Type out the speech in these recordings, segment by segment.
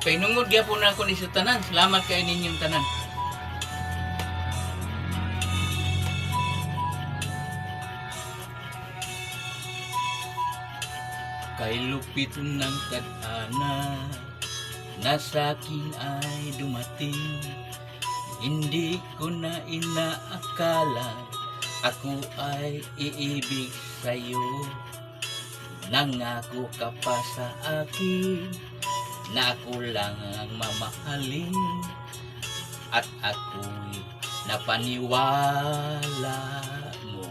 Ipainungod gyapon na ako ni sa tanan. Salamat kay ninyong tanan. Kay lupit ng tadhana na sa'kin ay dumating, hindi ko na inaakala ako ay iibig sa'yo. Nangako ka pa sa akin na ako lang ang mamahalin, at ako'y napaniwala mo.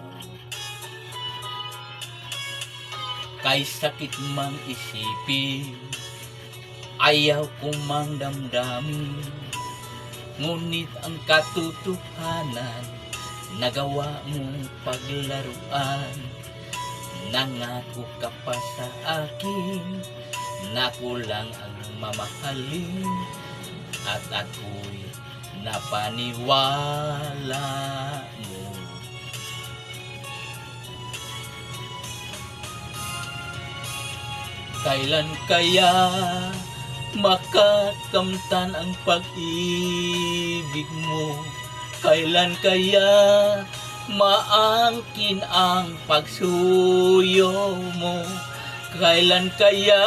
Kay sakit mang isipin, ayaw ko mang damdamin, ngunit ang katotohanan nagawa mong paglaruan. Nangako ka pa sa akin na ako lang ang mamahalin, at ako'y napaniwala mo. Kailan kaya makakamtan ang pag-ibig mo? Kailan kaya maangkin ang pagsuyo mo? Kailan kaya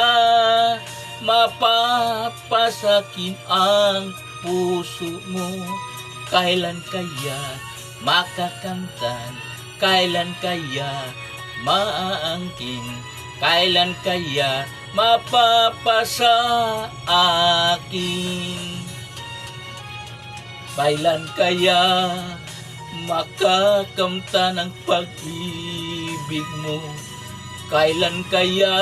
mapapasakin ang puso mo? Kailan kaya makakamtan? Kailan kaya maangkin? Kailan kaya mapapasa akin? Kailan kaya makakamtan ang pag-ibig mo? Kailan kaya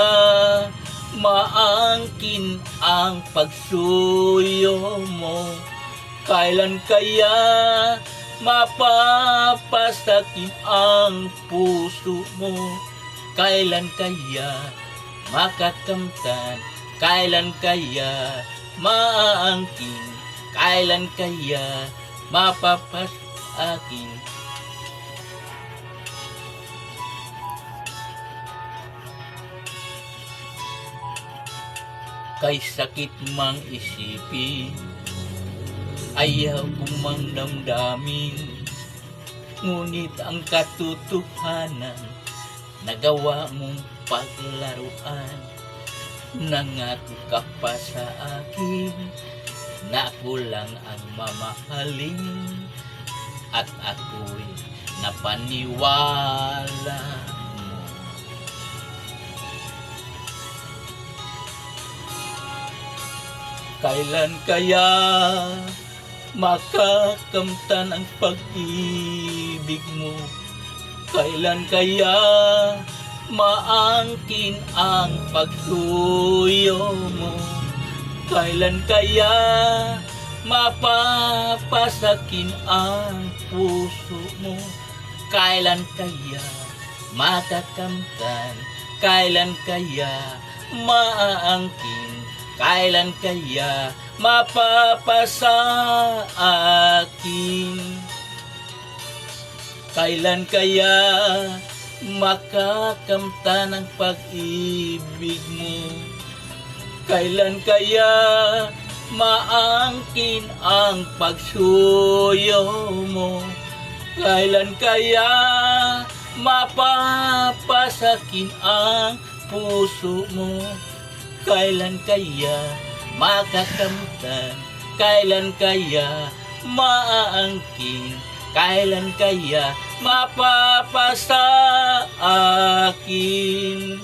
maangkin ang pagsuyo mo? Kailan kaya mapapasakin ang puso mo? Kailan kaya makakamtan? Kailan kaya maangkin? Kailan kaya mapapasakin? Kay sakit mang isipin, ayaw kong mang damdamin, ngunit ang katotohanan nagawa mong paglaruan. Nangako ka pa sa akin na ako lang ang mamahalin, at ako'y napaniwala mo. Kailan kaya makakamtan ang pag-ibig mo? Kailan kaya maangkin ang pagsuyo mo? Kailan kaya mapapasakin ang puso mo? Kailan kaya makakamtan? Kailan kaya maangkin? Kailan kaya mapapasa akin? Kailan kaya makakamtan ang pag-ibig mo? Kailan kaya maangkin ang pagsuyo mo? Kailan kaya mapapasakin ang puso mo? Kailan kaya makakamtan? Kailan kaya maangkin? Kailan kaya mapapasa akin?